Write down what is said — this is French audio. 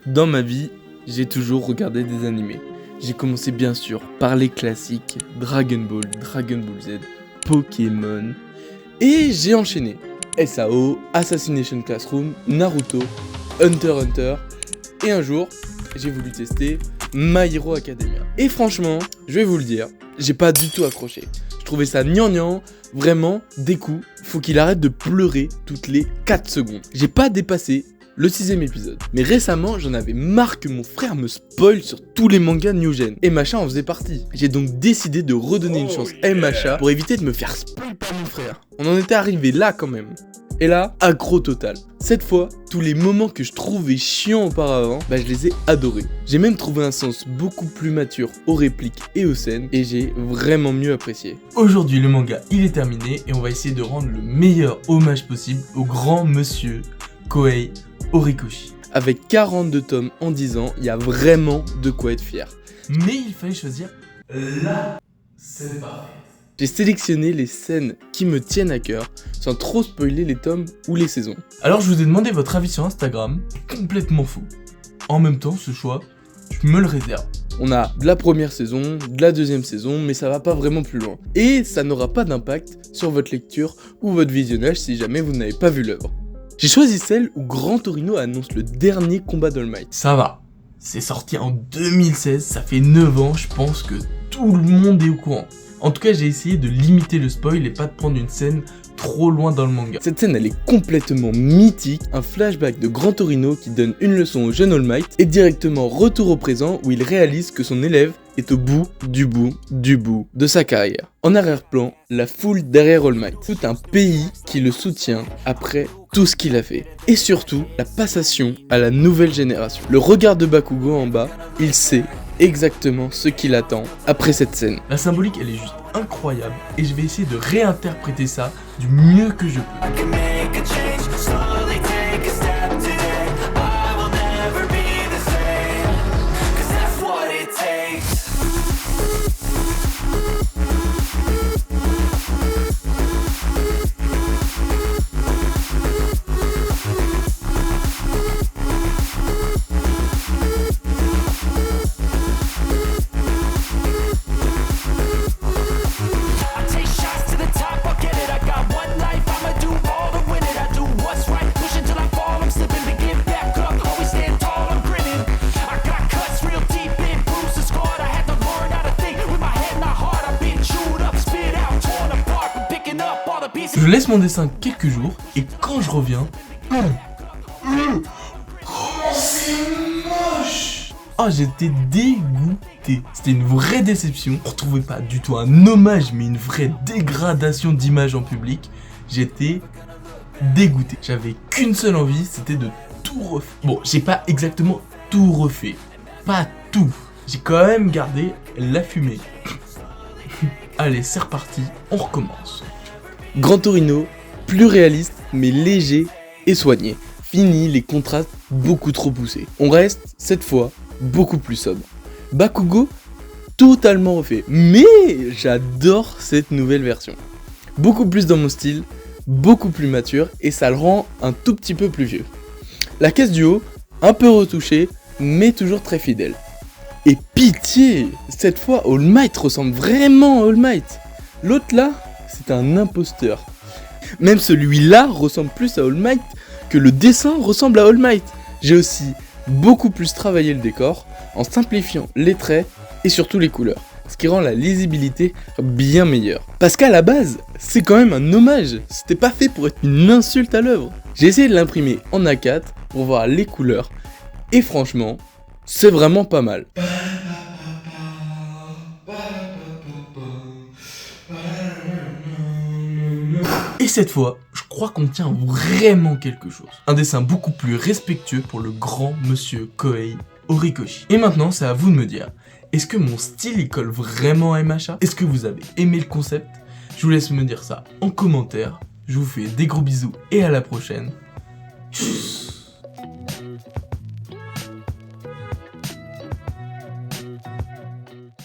Dans ma vie, j'ai toujours regardé des animés. J'ai commencé bien sûr par les classiques Dragon Ball, Dragon Ball Z, Pokémon, et j'ai enchaîné SAO, Assassination Classroom, Naruto, Hunter x Hunter, et un jour, j'ai voulu tester My Hero Academia. Et franchement, je vais vous le dire, j'ai pas du tout accroché. Je trouvais ça gnangnan, vraiment, des coups, faut qu'il arrête de pleurer toutes les 4 secondes. J'ai pas dépassé le 6ème épisode. Mais récemment, j'en avais marre que mon frère me spoil sur tous les mangas New Gen. Et Macha en faisait partie. J'ai donc décidé de redonner une chance à Macha pour éviter de me faire spoil par mon frère. On en était arrivé là quand même. Et là, accro total. Cette fois, tous les moments que je trouvais chiants auparavant, je les ai adorés. J'ai même trouvé un sens beaucoup plus mature aux répliques et aux scènes, et j'ai vraiment mieux apprécié. Aujourd'hui, le manga, il est terminé, et on va essayer de rendre le meilleur hommage possible au grand monsieur Kohei Horikoshi. Avec 42 tomes en 10 ans, il y a vraiment de quoi être fier. Mais il fallait choisir la scène parfaite. J'ai sélectionné les scènes qui me tiennent à cœur, sans trop spoiler les tomes ou les saisons. Alors je vous ai demandé votre avis sur Instagram, complètement fou. En même temps, ce choix, je me le réserve. On a de la première saison, de la deuxième saison, mais ça va pas vraiment plus loin. Et ça n'aura pas d'impact sur votre lecture ou votre visionnage si jamais vous n'avez pas vu l'œuvre. J'ai choisi celle où Gran Torino annonce le dernier combat d'All Might. Ça va, c'est sorti en 2016, ça fait 9 ans, je pense que tout le monde est au courant. En tout cas, j'ai essayé de limiter le spoil et pas de prendre une scène trop loin dans le manga. Cette scène, elle est complètement mythique, un flashback de Gran Torino qui donne une leçon au jeune All Might et directement retour au présent où il réalise que son élève est au bout de sa carrière. En arrière-plan, la foule derrière All Might, tout un pays qui le soutient après tout ce qu'il a fait. Et surtout, la passation à la nouvelle génération. Le regard de Bakugo en bas, il sait exactement ce qu'il attend après cette scène. La symbolique, elle est juste incroyable et je vais essayer de réinterpréter ça du mieux que je peux. Je laisse mon dessin quelques jours et quand je reviens... c'est moche. Oh, j'étais dégoûté. C'était une vraie déception. On retrouvait pas du tout un hommage mais une vraie dégradation d'image en public. J'étais dégoûté. J'avais qu'une seule envie, c'était de tout refaire. Bon, j'ai pas exactement tout refait. Pas tout. J'ai quand même gardé la fumée. Allez, c'est reparti, on recommence. Gran Torino, plus réaliste mais léger et soigné. Fini les contrastes beaucoup trop poussés. On reste, cette fois, beaucoup plus sobre. Bakugo, totalement refait. Mais j'adore cette nouvelle version. Beaucoup plus dans mon style, beaucoup plus mature et ça le rend un tout petit peu plus vieux. La caisse du haut, un peu retouchée, mais toujours très fidèle. Et pitié, cette fois All Might ressemble vraiment à All Might. L'autre là, c'est un imposteur. Même celui-là ressemble plus à All Might que le dessin ressemble à All Might. J'ai aussi beaucoup plus travaillé le décor en simplifiant les traits et surtout les couleurs, ce qui rend la lisibilité bien meilleure. Parce qu'à la base, c'est quand même un hommage, c'était pas fait pour être une insulte à l'œuvre. J'ai essayé de l'imprimer en A4 pour voir les couleurs et franchement, c'est vraiment pas mal. Et cette fois, je crois qu'on tient vraiment quelque chose. Un dessin beaucoup plus respectueux pour le grand monsieur Kohei Horikoshi. Et maintenant, c'est à vous de me dire, est-ce que mon style il colle vraiment à MHA? Est-ce que vous avez aimé le concept? Je vous laisse me dire ça en commentaire. Je vous fais des gros bisous et à la prochaine. Tchuss.